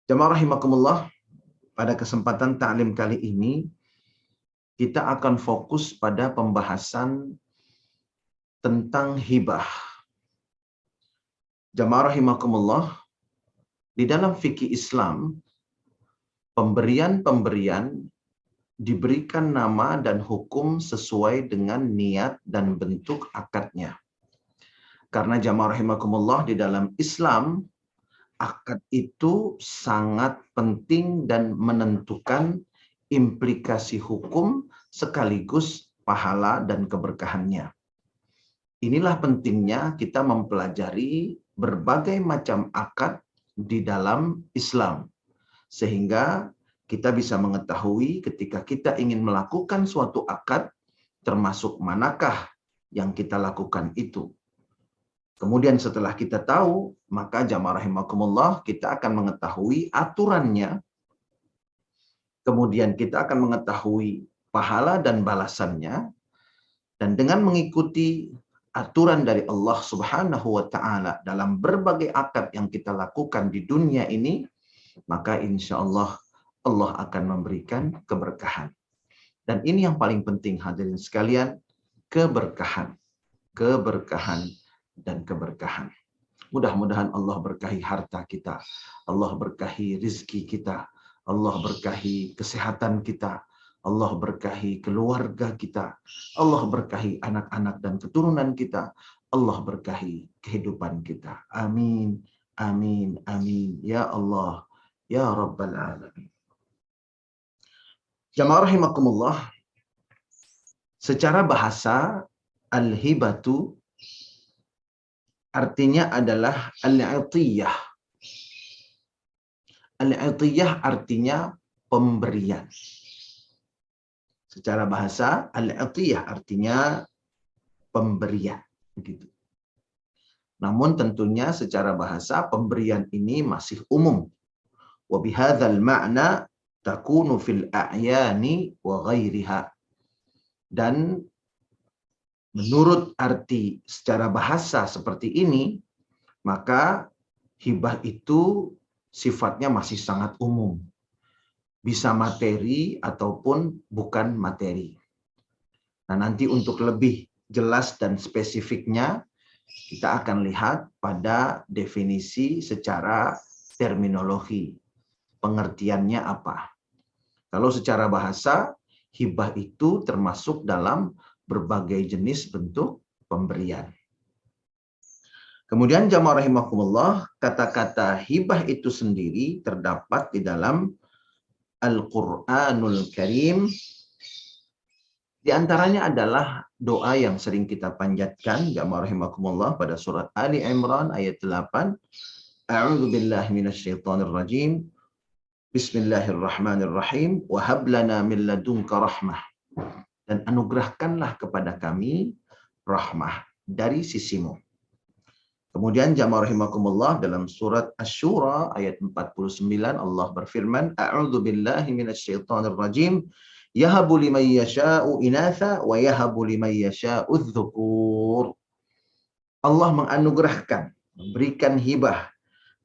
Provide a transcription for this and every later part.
Jamaah rahimakumullah, pada kesempatan ta'lim kali ini kita akan fokus pada pembahasan tentang hibah. Jamaah rahimakumullah, di dalam fikih Islam, pemberian-pemberian diberikan nama dan hukum sesuai dengan niat dan bentuk akadnya. Karena jamaah rahimakumullah, di dalam Islam, akad itu sangat penting dan menentukan implikasi hukum sekaligus pahala dan keberkahannya. Inilah pentingnya kita mempelajari berbagai macam akad di dalam Islam, sehingga kita bisa mengetahui ketika kita ingin melakukan suatu akad, termasuk manakah yang kita lakukan itu. Kemudian setelah kita tahu, maka jamaah rahimakumullah, kita akan mengetahui aturannya. Kemudian kita akan mengetahui pahala dan balasannya. Dan dengan mengikuti aturan dari Allah Subhanahu wa Ta'ala dalam berbagai akad yang kita lakukan di dunia ini, maka insya Allah Allah akan memberikan keberkahan. Dan ini yang paling penting, hadirin sekalian, keberkahan. Keberkahan dan keberkahan. Mudah-mudahan Allah berkahi harta kita, Allah berkahi rizki kita, Allah berkahi kesehatan kita, Allah berkahi keluarga kita, Allah berkahi anak-anak dan keturunan kita, Allah berkahi kehidupan kita. Amin, amin, amin. Ya Allah, ya Rabbal Alamin. Jamaah rahimakumullah, secara bahasa, al-hibatu artinya adalah al-'atiyah. Al-'atiyah artinya pemberian. Secara bahasa, al-'atiyah artinya pemberian. Begitu. Namun tentunya secara bahasa pemberian ini masih umum. Wa bihadzal ma'na takunu fil a'yani wa ghairiha. Dan menurut arti secara bahasa seperti ini, maka hibah itu sifatnya masih sangat umum. Bisa materi ataupun bukan materi. Nah, nanti untuk lebih jelas dan spesifiknya, kita akan lihat pada definisi secara terminologi. Pengertiannya apa? Kalau secara bahasa, hibah itu termasuk dalam berbagai jenis bentuk pemberian. Kemudian jamaah rahimakumullah, kata-kata hibah itu sendiri terdapat di dalam Al-Quranul Karim. Di antaranya adalah doa yang sering kita panjatkan, jamaah rahimakumullah, pada surat Ali Imran ayat 8. A'udzu billahi minasyaitonir rajim. Bismillahirrahmanirrahim. Wa hab lana min ladunka rahmah. Dan anugerahkanlah kepada kami rahmah dari sisimu. Kemudian jamaah rahimakumullah, dalam surat Asy-Syura ayat 49 Allah berfirman, A'udzu billahi minasyaitonir rajim. Yahabu liman yasha'u inatha wa yahabu liman yasha'u dzukur. Allah menganugerahkan, memberikan hibah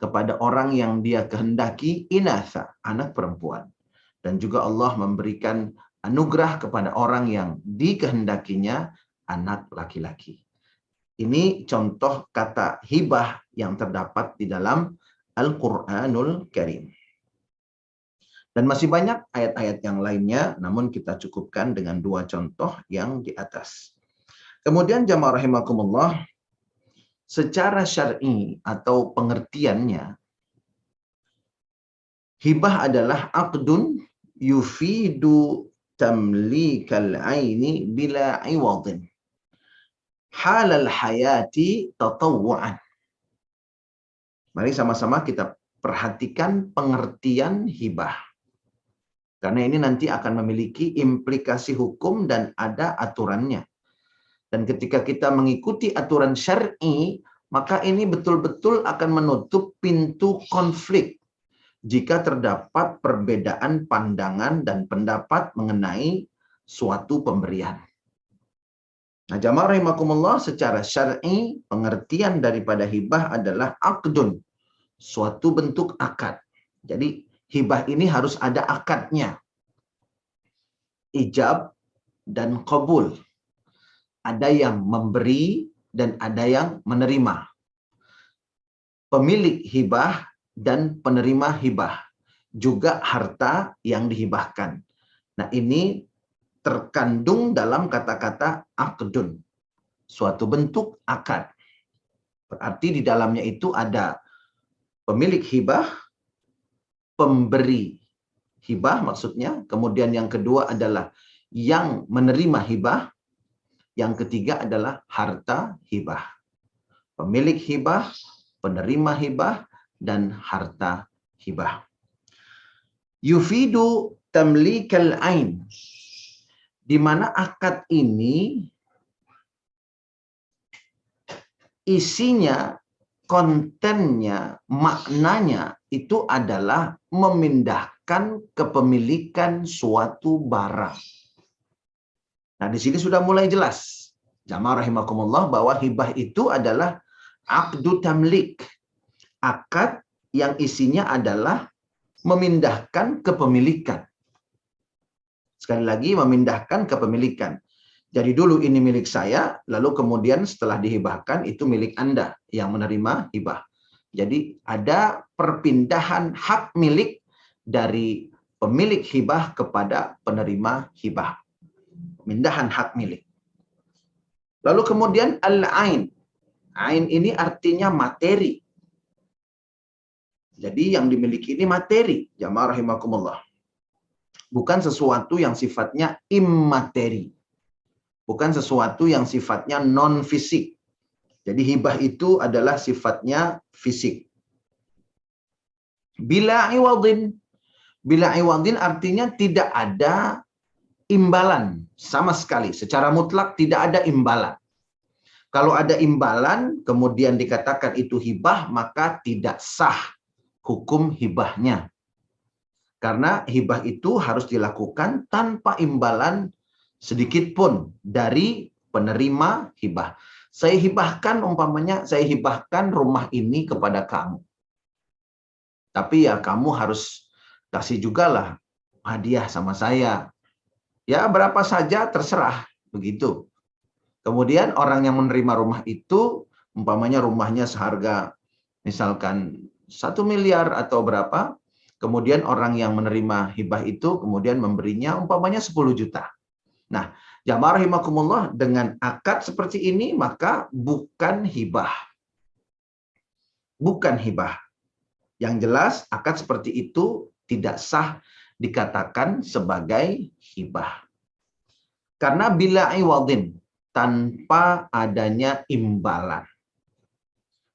kepada orang yang dia kehendaki inatha, anak perempuan. Dan juga Allah memberikan anugerah kepada orang yang dikehendakinya anak laki-laki. Ini contoh kata hibah yang terdapat di dalam Al-Quranul Karim. Dan masih banyak ayat-ayat yang lainnya, namun kita cukupkan dengan dua contoh yang di atas. Kemudian jamaah rahimakumullah, secara syar'i atau pengertiannya, hibah adalah aqdun yufidu tamlikal aini bila iwadin. Halal hayati tatawu'an. Mari sama-sama kita perhatikan pengertian hibah. Karena ini nanti akan memiliki implikasi hukum dan ada aturannya. Dan ketika kita mengikuti aturan syar'i, maka ini betul-betul akan menutup pintu konflik jika terdapat perbedaan pandangan dan pendapat mengenai suatu pemberian. Nah, jamaah rahimakumullah, secara syar'i pengertian daripada hibah adalah aqdun, suatu bentuk akad. Jadi hibah ini harus ada akadnya. Ijab dan qabul. Ada yang memberi dan ada yang menerima. Pemilik hibah dan penerima hibah. Juga harta yang dihibahkan. Nah, ini terkandung dalam kata-kata aqdun. Suatu bentuk akad. Berarti di dalamnya itu ada pemilik hibah, pemberi hibah maksudnya. Kemudian yang kedua adalah yang menerima hibah. Yang ketiga adalah harta hibah. Pemilik hibah, penerima hibah, dan harta hibah. Yufidu tamlikal ain. Di mana akad ini isinya, kontennya, maknanya itu adalah memindahkan kepemilikan suatu barang. Nah, di sini sudah mulai jelas. Jamaah rahimakumullah bahwa hibah itu adalah aqdu tamlik. Akad yang isinya adalah memindahkan kepemilikan. Sekali lagi, memindahkan kepemilikan. Jadi dulu ini milik saya, lalu kemudian setelah dihibahkan itu milik Anda yang menerima hibah. Jadi ada perpindahan hak milik dari pemilik hibah kepada penerima hibah. Pemindahan hak milik. Lalu kemudian al-ain. Ain ini artinya materi. Jadi yang dimiliki ini materi. Jamaah rahimakumullah. Bukan sesuatu yang sifatnya immateri. Bukan sesuatu yang sifatnya non-fisik. Jadi hibah itu adalah sifatnya fisik. Bila iwadin. Bila iwadin artinya tidak ada imbalan sama sekali. Secara mutlak tidak ada imbalan. Kalau ada imbalan, kemudian dikatakan itu hibah, maka tidak sah hukum hibahnya. Karena hibah itu harus dilakukan tanpa imbalan sedikit pun dari penerima hibah. Saya hibahkan, umpamanya saya hibahkan rumah ini kepada kamu. Tapi ya kamu harus kasih juga lah hadiah sama saya. Ya berapa saja terserah, begitu. Kemudian orang yang menerima rumah itu, umpamanya rumahnya seharga misalkan 1 miliar atau berapa, kemudian orang yang menerima hibah itu kemudian memberinya umpamanya 10 juta. Nah, jamaah rahimakumullah, dengan akad seperti ini maka bukan hibah. Bukan hibah. Yang jelas akad seperti itu tidak sah dikatakan sebagai hibah. Karena bila iwadin, tanpa adanya imbalan.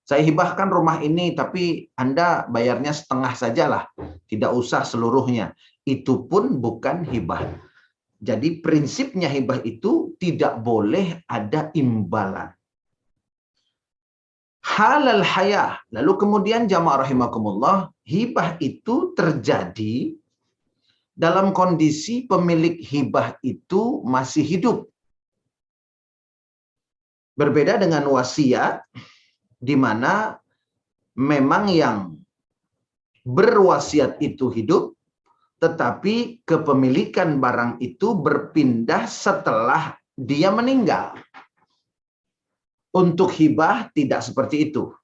Saya hibahkan rumah ini, tapi Anda bayarnya setengah sajalah. Tidak usah seluruhnya. Itu pun bukan hibah. Jadi prinsipnya hibah itu tidak boleh ada imbalan. Halal hayah. Lalu kemudian jamaah rahimakumullah, hibah itu terjadi dalam kondisi pemilik hibah itu masih hidup. Berbeda dengan wasiat, di mana memang yang berwasiat itu hidup, tetapi kepemilikan barang itu berpindah setelah dia meninggal. Untuk hibah tidak seperti itu.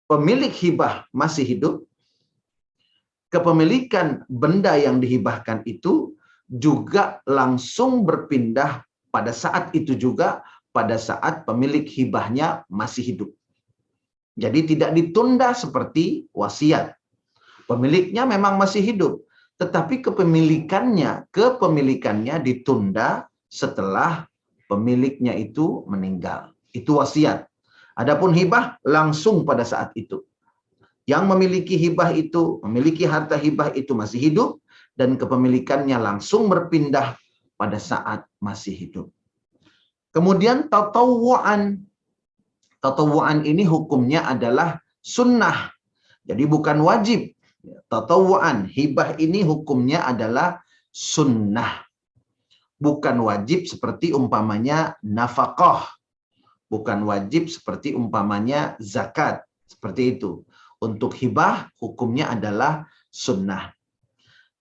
Pemilik hibah masih hidup, kepemilikan benda yang dihibahkan itu juga langsung berpindah pada saat itu juga, pada saat pemilik hibahnya masih hidup. Jadi tidak ditunda seperti wasiat. Pemiliknya memang masih hidup, tetapi kepemilikannya ditunda setelah pemiliknya itu meninggal. Itu wasiat. Adapun hibah langsung pada saat itu. Yang memiliki hibah itu, memiliki harta hibah itu masih hidup, dan kepemilikannya langsung berpindah pada saat masih hidup. Kemudian tatawu'an. Tatawu'an ini hukumnya adalah sunnah. Jadi bukan wajib. Tatawu'an, hibah ini hukumnya adalah sunnah. Bukan wajib seperti umpamanya nafkah. Bukan wajib seperti umpamanya zakat. Seperti itu. untuk hibah hukumnya adalah sunnah.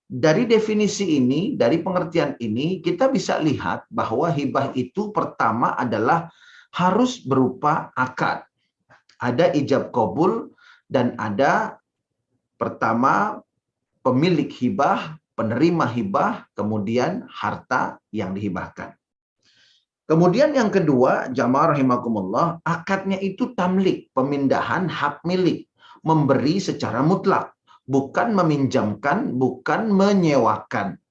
Dari definisi ini, dari pengertian ini, kita bisa lihat bahwa hibah itu pertama adalah harus berupa akad. Ada ijab kabul dan ada pertama pemilik hibah, penerima hibah, kemudian harta yang dihibahkan. Kemudian yang kedua, jamaah rahimakumullah, akadnya itu tamlik, pemindahan hak milik, memberi secara mutlak, bukan meminjamkan, bukan menyewakan,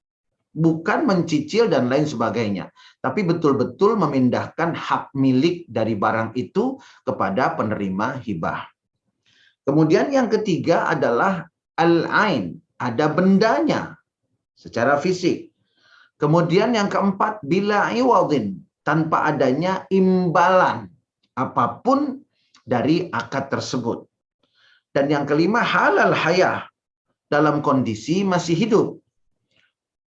bukan mencicil dan lain sebagainya, tapi betul-betul memindahkan hak milik dari barang itu kepada penerima hibah. Kemudian yang ketiga adalah al-ain, ada bendanya secara fisik. Kemudian yang keempat, bila iwadin, tanpa adanya imbalan apapun dari akad tersebut. Dan yang kelima, halal hayah, dalam kondisi masih hidup.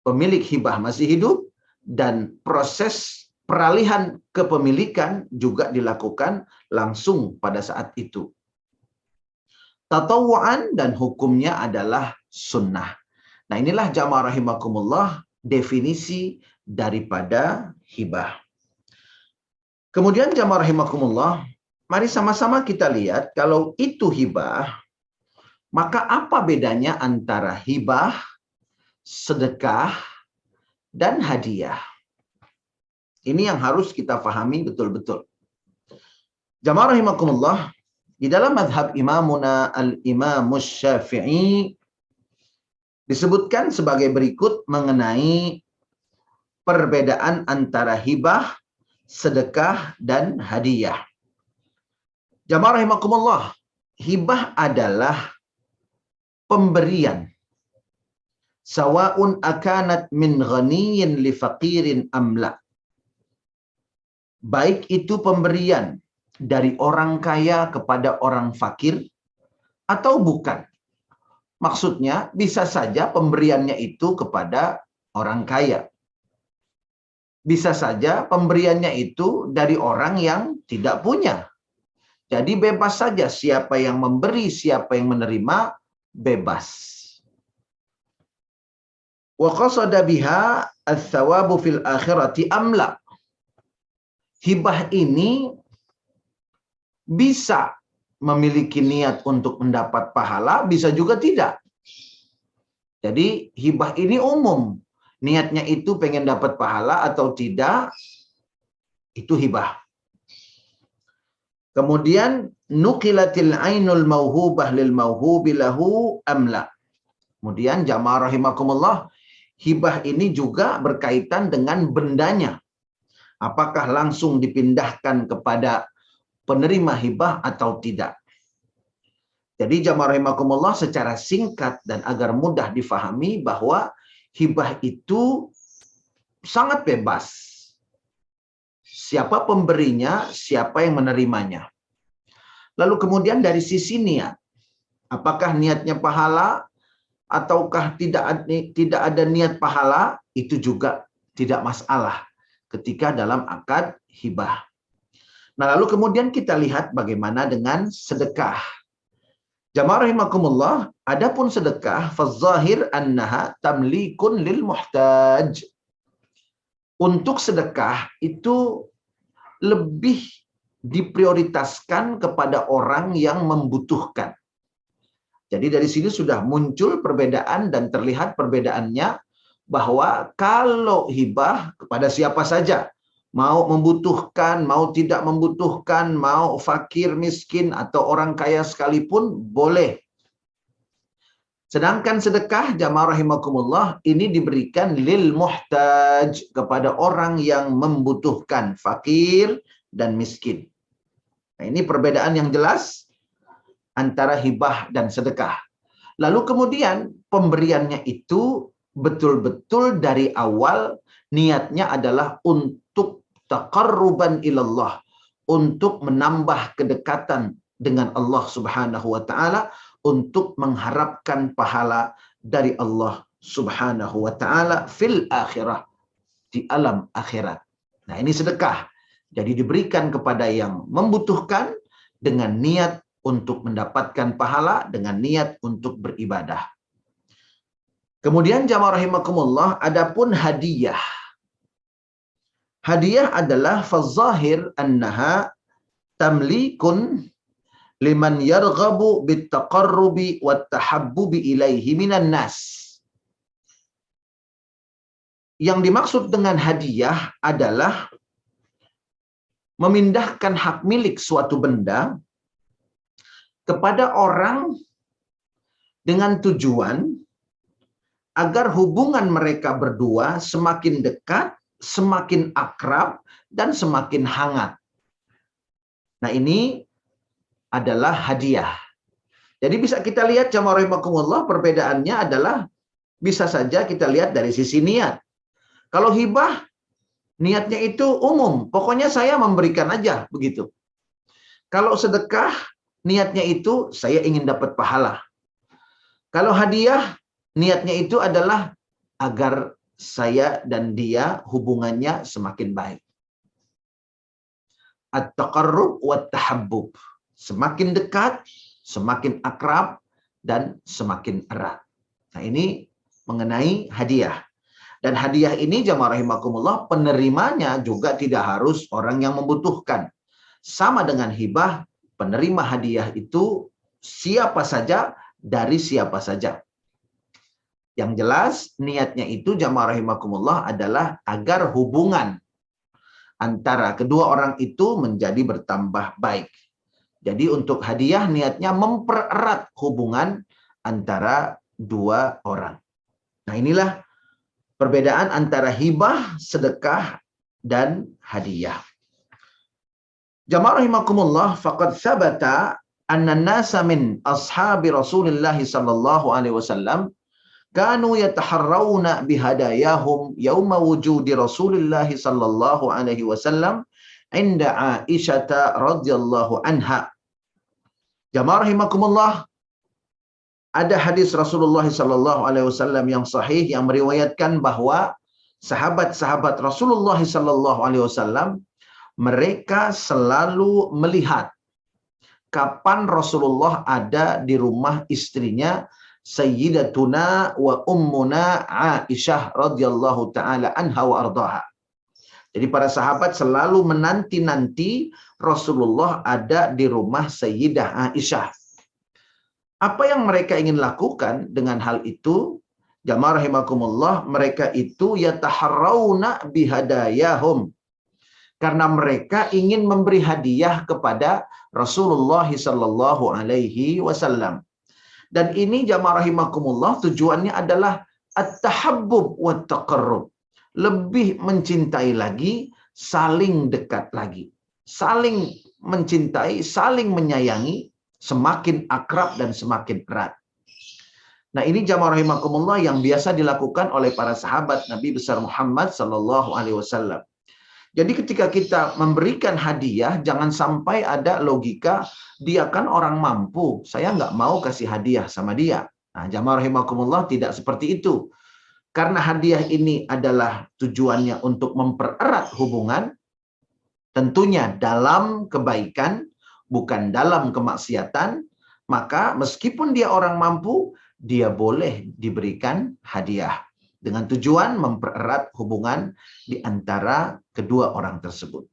Pemilik hibah masih hidup dan proses peralihan kepemilikan juga dilakukan langsung pada saat itu. Tatawuan dan hukumnya adalah sunnah. Nah, inilah jamaah rahimakumullah definisi daripada hibah. Kemudian jamaah rahimakumullah, mari sama-sama kita lihat kalau itu hibah, maka apa bedanya antara hibah, sedekah, dan hadiah? Ini yang harus kita pahami betul-betul. Jamaah rahimakumullah, di dalam madhab imamuna al-imamus syafi'i disebutkan sebagai berikut mengenai perbedaan antara hibah, sedekah, dan hadiah. Jamaah rahimakumullah, hibah adalah pemberian. Sawa'un akanat min ghaniyin li faqirin amla. Baik itu pemberian dari orang kaya kepada orang fakir atau bukan. Maksudnya bisa saja pemberiannya itu kepada orang kaya. Bisa saja pemberiannya itu dari orang yang tidak punya. Jadi bebas saja siapa yang memberi, siapa yang menerima, bebas. Wa qasada biha ats-tsawabu fil akhirati amla. Hibah ini bisa memiliki niat untuk mendapat pahala, bisa juga tidak. Jadi hibah ini umum. Niatnya itu pengen dapat pahala atau tidak, itu hibah. Kemudian nuqilatil ainul mauhubah lil mauhubi lahu amla. Kemudian jamaah rahimakumullah, hibah ini juga berkaitan dengan bendanya. Apakah langsung dipindahkan kepada penerima hibah atau tidak. Jadi jamaah rahimakumullah, secara singkat dan agar mudah difahami bahwa hibah itu sangat bebas. Siapa pemberinya, siapa yang menerimanya. Lalu kemudian dari sisi niat, apakah niatnya pahala ataukah tidak ada niat pahala, itu juga tidak masalah ketika dalam akad hibah. Nah, lalu kemudian kita lihat bagaimana dengan sedekah. Jamaah rahimakumullah, adapun sedekah fadzahir annaha tamlikun lil muhtaj. Untuk sedekah itu lebih diprioritaskan kepada orang yang membutuhkan. Jadi dari sini sudah muncul perbedaan dan terlihat perbedaannya bahwa kalau hibah kepada siapa saja, mau membutuhkan, mau tidak membutuhkan, mau fakir, miskin, atau orang kaya sekalipun, boleh. Sedangkan sedekah, jamaah rahimakumullah, ini diberikan lil muhtaj, kepada orang yang membutuhkan, fakir dan miskin. Nah, ini perbedaan yang jelas antara hibah dan sedekah. Lalu kemudian pemberiannya itu betul-betul dari awal niatnya adalah untuk taqarruban ilallah, untuk menambah kedekatan dengan Allah Subhanahu wa taala, untuk mengharapkan pahala dari Allah Subhanahu wa taala fil akhirah, di alam akhirat. Nah, ini sedekah. Jadi diberikan kepada yang membutuhkan dengan niat untuk mendapatkan pahala, dengan niat untuk beribadah. Kemudian jamaah rahimakumullah, adapun hadiah. Hadiah adalah fazahir annaha tamlikun liman yarghabu bittaqarrubi wattahabbubi ilaihi minan nas. Yang dimaksud dengan hadiah adalah memindahkan hak milik suatu benda kepada orang dengan tujuan agar hubungan mereka berdua semakin dekat, semakin akrab, dan semakin hangat. Nah, ini adalah hadiah. Jadi bisa kita lihat jamaah rahimakumullah, perbedaannya adalah bisa saja kita lihat dari sisi niat. Kalau hibah, niatnya itu umum. Pokoknya saya memberikan aja, begitu. Kalau sedekah, niatnya itu saya ingin dapat pahala. Kalau hadiah, niatnya itu adalah agar saya dan dia hubungannya semakin baik. At-taqarrub wat-tahabbub. Semakin dekat, semakin akrab, dan semakin erat. Nah, ini mengenai hadiah. Dan hadiah ini jamaah rahimakumullah, penerimanya juga tidak harus orang yang membutuhkan. Sama dengan hibah, penerima hadiah itu siapa saja, dari siapa saja. Yang jelas niatnya itu jamaah rahimakumullah adalah agar hubungan antara kedua orang itu menjadi bertambah baik. Jadi untuk hadiah niatnya mempererat hubungan antara dua orang. Nah, inilah perbedaan antara hibah, sedekah, dan hadiah. Jamaah rahimakumullah, faqad thabata anna an-nasa min ashabi Rasulillah sallallahu alaihi wasallam kanu yataharrauna bihadayahum yauma wujudi Rasulillah sallallahu alaihi wasallam inda Aisyah radhiyallahu anha. Jamaah rahimakumullah, ada hadis Rasulullah sallallahu alaihi wasallam yang sahih yang meriwayatkan bahwa sahabat-sahabat Rasulullah sallallahu alaihi wasallam mereka selalu melihat kapan Rasulullah ada di rumah istrinya Sayyidatuna wa ummuna Aisyah radhiyallahu taala anha wa ardaha. Jadi para sahabat selalu menanti-nanti Rasulullah ada di rumah Sayyidah Aisyah. Apa yang mereka ingin lakukan dengan hal itu? Jamaah rahimakumullah, mereka itu yataharrauna bihadayahum. Karena mereka ingin memberi hadiah kepada Rasulullah sallallahu alaihi wasallam. Dan ini jamaah rahimakumullah tujuannya adalah at-tahabbub wa taqarrub. Lebih mencintai lagi, saling dekat lagi. Saling mencintai, saling menyayangi, semakin akrab dan semakin erat. Nah, ini jamaah rahimakumullah yang biasa dilakukan oleh para sahabat Nabi besar Muhammad sallallahu alaihi wasallam. Jadi ketika kita memberikan hadiah, jangan sampai ada logika, dia kan orang mampu, saya nggak mau kasih hadiah sama dia. Nah, jamaah rahimakumullah, tidak seperti itu. Karena hadiah ini adalah tujuannya untuk mempererat hubungan, tentunya dalam kebaikan, bukan dalam kemaksiatan, maka meskipun dia orang mampu, dia boleh diberikan hadiah. Dengan tujuan mempererat hubungan di antara kedua orang tersebut.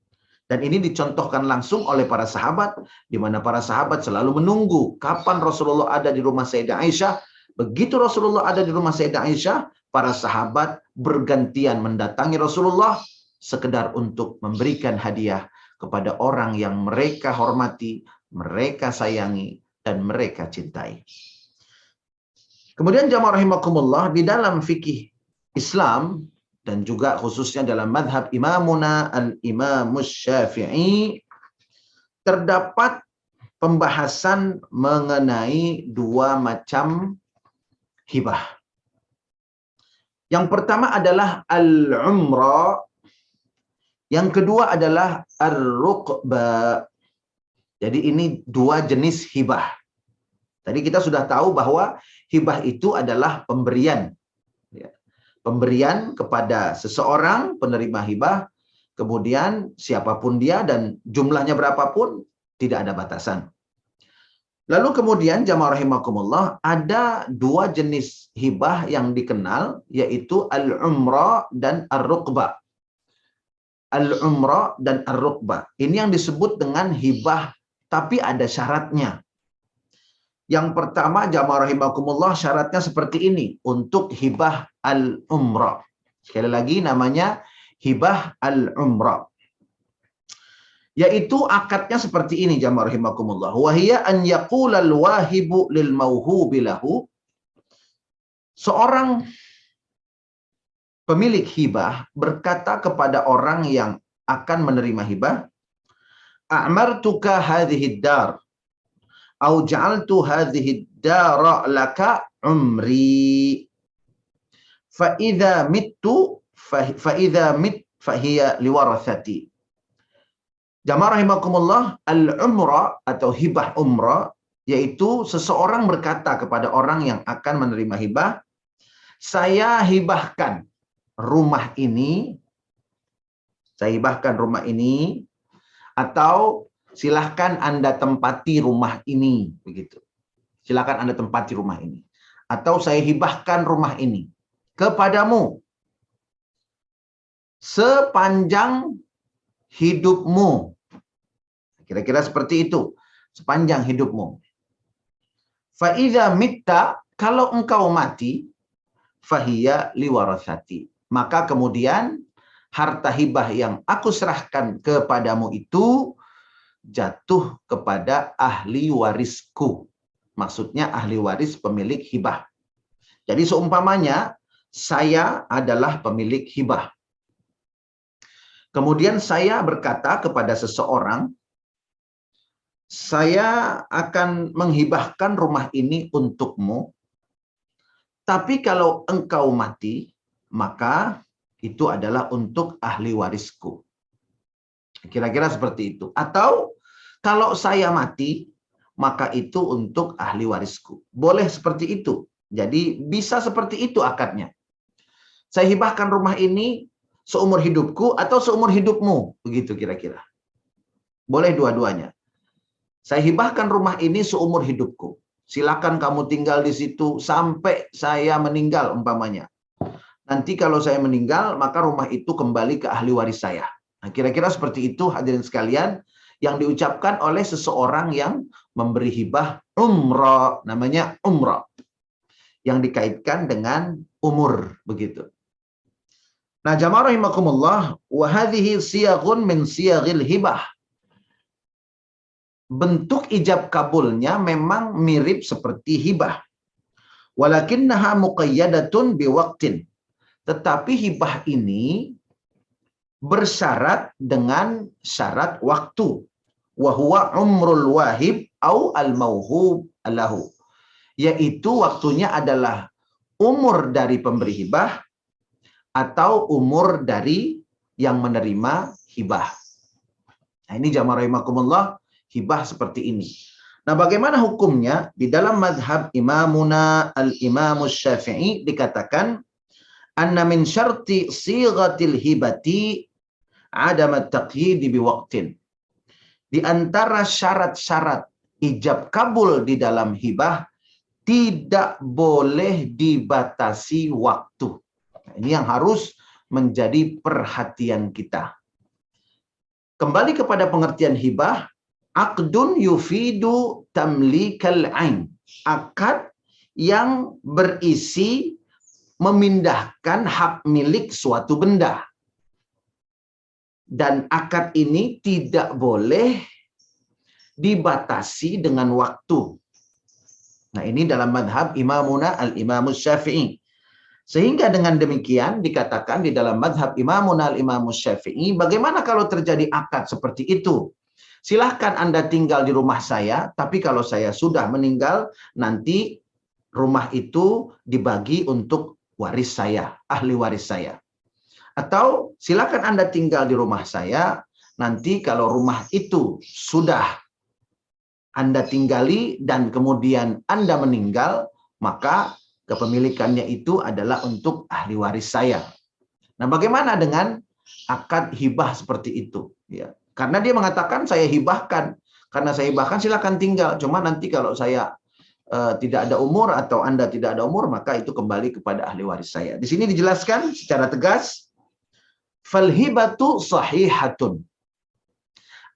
Dan ini dicontohkan langsung oleh para sahabat, di mana para sahabat selalu menunggu kapan Rasulullah ada di rumah Sayyidah Aisyah. Begitu Rasulullah ada di rumah Sayyidah Aisyah, para sahabat bergantian mendatangi Rasulullah sekedar untuk memberikan hadiah kepada orang yang mereka hormati, mereka sayangi, dan mereka cintai. Kemudian jamaah rahimakumullah, di dalam fikih Islam dan juga khususnya dalam madhab imamuna al-imamus syafi'i terdapat pembahasan mengenai dua macam hibah. Yang pertama adalah al-umrah, yang kedua adalah ar-ruqba. Jadi ini dua jenis hibah. Tadi kita sudah tahu bahwa hibah itu adalah pemberian. Pemberian kepada seseorang, penerima hibah, kemudian siapapun dia dan jumlahnya berapapun, tidak ada batasan. Lalu kemudian jamaah rahimakumullah, ada dua jenis hibah yang dikenal, yaitu al-umrah dan ar-ruqbah. Al-umrah dan ar-ruqbah. Ini yang disebut dengan hibah, tapi ada syaratnya. Yang pertama, jamaah rahimakumullah, syaratnya seperti ini untuk hibah al-umrah. Sekali lagi namanya hibah al-umrah. Yaitu akadnya seperti ini jamaah rahimakumullah. Wa hiya an yaqulal wahibu lil mauhubi lahu. Seorang pemilik hibah berkata kepada orang yang akan menerima hibah, a'martuka hadhihi dar au ja'altu hadhihi dara laka umri fa idza mittu fa idza mit fahiya liwarathati. Jamaah rahimakumullah, al-umrah atau hibah umrah yaitu seseorang berkata kepada orang yang akan menerima hibah, saya hibahkan rumah ini, atau silahkan Anda tempati rumah ini, begitu. Silahkan Anda tempati rumah ini. Atau saya hibahkan rumah ini kepadamu sepanjang hidupmu. Kira-kira seperti itu. Sepanjang hidupmu. Fa'idha mitta, kalau engkau mati, fahiya liwarathati. Maka kemudian harta hibah yang aku serahkan kepadamu itu jatuh kepada ahli warisku. Maksudnya ahli waris pemilik hibah. Jadi seumpamanya saya adalah pemilik hibah. Kemudian saya berkata kepada seseorang, saya akan menghibahkan rumah ini untukmu, tapi kalau engkau mati, maka itu adalah untuk ahli warisku. Kira-kira seperti itu. Atau kalau saya mati, maka itu untuk ahli warisku. Boleh seperti itu. Jadi bisa seperti itu akadnya. Saya hibahkan rumah ini seumur hidupku atau seumur hidupmu. Begitu kira-kira. Boleh dua-duanya. Saya hibahkan rumah ini seumur hidupku. Silakan kamu tinggal di situ sampai saya meninggal umpamanya. Nanti kalau saya meninggal, maka rumah itu kembali ke ahli waris saya. Nah, kira-kira seperti itu hadirin sekalian yang diucapkan oleh seseorang yang memberi hibah umrah, namanya umrah. Yang dikaitkan dengan umur, begitu. Nah, jamaah rahimakumullah, wa hadhihi siyaghun min siyaghil hibah. Bentuk ijab kabulnya memang mirip seperti hibah. Walakinnaha muqayyadatun biwaqtin. Tetapi hibah ini bersyarat dengan syarat waktu. Wa huwa umrul wahib au al-mauhub lahu. Yaitu waktunya adalah umur dari pemberi hibah atau umur dari yang menerima hibah. Nah, ini jamaah rahimakumullah, hibah seperti ini. Nah, bagaimana hukumnya? Di dalam mazhab imamuna al-imamus syafi'i dikatakan, anna min syarti sighatil hibati adam at-taqyid biwaqtin. Di antara syarat-syarat ijab kabul di dalam hibah tidak boleh dibatasi waktu. Nah, ini yang harus menjadi perhatian kita. Kembali kepada pengertian hibah, aqdun yufidu tamlikal ain. Akad yang berisi memindahkan hak milik suatu benda. Dan akad ini tidak boleh dibatasi dengan waktu. Nah, ini dalam madhab imamuna al-imamus syafi'i. Sehingga dengan demikian dikatakan di dalam madhab imamuna al-imamus syafi'i, bagaimana kalau terjadi akad seperti itu? Silahkan Anda tinggal di rumah saya, tapi kalau saya sudah meninggal, nanti rumah itu dibagi untuk waris saya, ahli waris saya. Atau silakan Anda tinggal di rumah saya, nanti kalau rumah itu sudah Anda tinggali dan kemudian Anda meninggal, maka kepemilikannya itu adalah untuk ahli waris saya. Nah, bagaimana dengan akad hibah seperti itu? Ya, karena dia mengatakan saya hibahkan karena saya hibahkan silakan tinggal. Cuma nanti kalau saya tidak ada umur atau Anda tidak ada umur, maka itu kembali kepada ahli waris saya. Di sini dijelaskan secara tegas, fal hibatu sahihatun.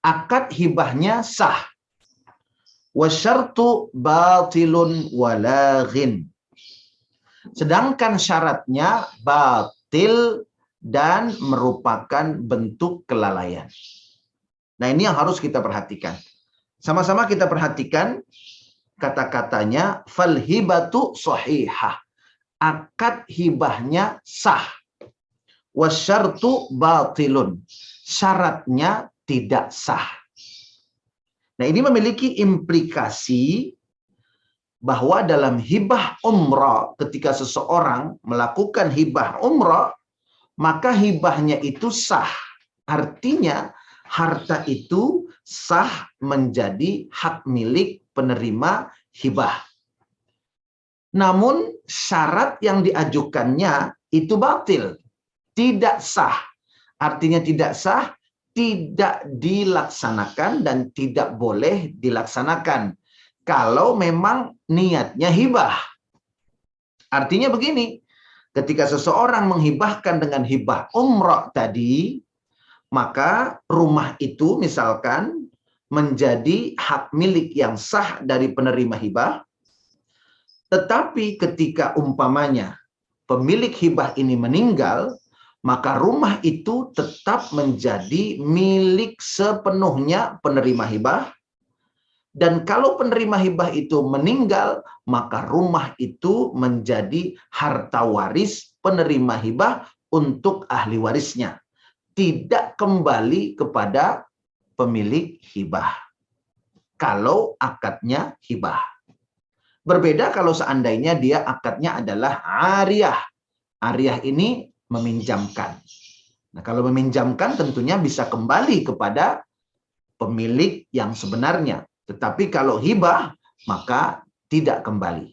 Akad hibahnya sah. Wasyartu batilun walaghin. Sedangkan syaratnya batil dan merupakan bentuk kelalaian. Nah, ini yang harus kita perhatikan. Sama-sama kita perhatikan kata-katanya, fal hibatu sahihah. Akad hibahnya sah. Wasyartu batilun. Syaratnya tidak sah. Nah, ini memiliki implikasi bahwa dalam hibah umrah, ketika seseorang melakukan hibah umrah, maka hibahnya itu sah. Artinya, harta itu sah menjadi hak milik penerima hibah. Namun, syarat yang diajukannya itu batil. Tidak sah. Artinya tidak sah, tidak dilaksanakan dan tidak boleh dilaksanakan kalau memang niatnya hibah. Artinya begini, ketika seseorang menghibahkan dengan hibah umrah tadi, maka rumah itu misalkan menjadi hak milik yang sah dari penerima hibah, tetapi ketika umpamanya pemilik hibah ini meninggal, maka rumah itu tetap menjadi milik sepenuhnya penerima hibah. Dan kalau penerima hibah itu meninggal, maka rumah itu menjadi harta waris penerima hibah untuk ahli warisnya. Tidak kembali kepada pemilik hibah. Kalau akadnya hibah. Berbeda kalau seandainya dia akadnya adalah ariyah. Ariyah ini meminjamkan. Nah, kalau meminjamkan tentunya bisa kembali kepada pemilik yang sebenarnya. Tetapi kalau hibah, maka tidak kembali.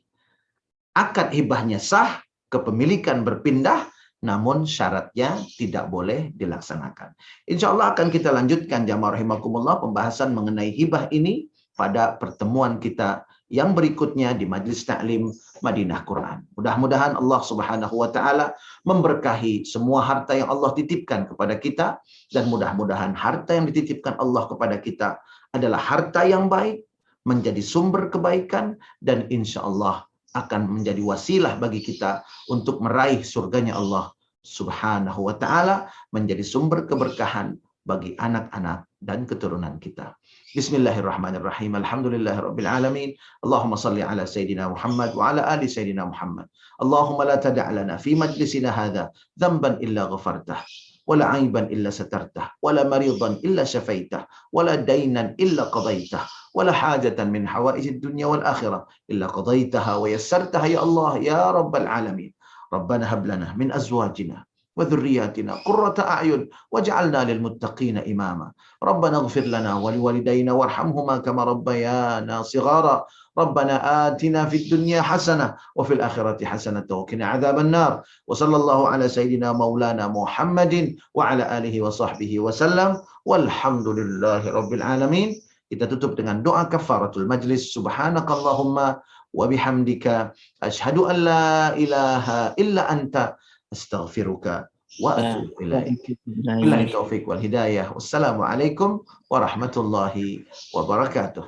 Akad hibahnya sah, kepemilikan berpindah, namun syaratnya tidak boleh dilaksanakan. Insya Allah akan kita lanjutkan jamaah rahimakumullah pembahasan mengenai hibah ini pada pertemuan kita yang berikutnya di Majelis Ta'lim Madinah Quran. Mudah-mudahan Allah Subhanahu wa taala memberkahi semua harta yang Allah titipkan kepada kita, dan mudah-mudahan harta yang dititipkan Allah kepada kita adalah harta yang baik, menjadi sumber kebaikan, dan insya Allah akan menjadi wasilah bagi kita untuk meraih surganya Allah Subhanahu wa taala, menjadi sumber keberkahan bagi anak-anak dan keturunan kita. Bismillahirrahmanirrahim. Alhamdulillahirabbil alamin. Allahumma shalli ala sayidina Muhammad wa ala ali sayidina Muhammad. Allahumma la tada' lana fi majlisina hadha dhanban illa ghafartah, wala 'aiban illa satartah, wala maridan illa syafaitah, wala dainan illa qadaitah, wala hajatan min hawaijid dunya wal akhirah illa qadaitaha wa yassartaha ya Allah ya rabbal alamin. Rabbana hab lana min azwajina وذرياتنا قرة أعين واجعلنا للمتقين إماما ربنا اغفر لنا ولوالدينا وارحمهما كما ربيانا صغارا ربنا آتنا في الدنيا حسنة وفي الآخرة حسنة وقنا عذاب النار وصلى الله على سيدنا مولانا محمد وعلى آله وصحبه وسلم والحمد لله رب العالمين. Kita tutup dengan doa kafaratul majlis. Subhanakallahumma wa bihamdika asyhadu an la ilaha illa anta astaghfiruka wa atubu ilaik. Billahi taufiq wal hidayah. Wassalamualaikum warahmatullahi wabarakatuh.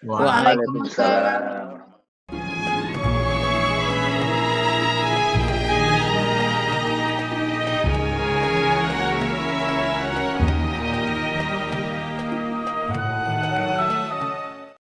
Waalaikumsalam.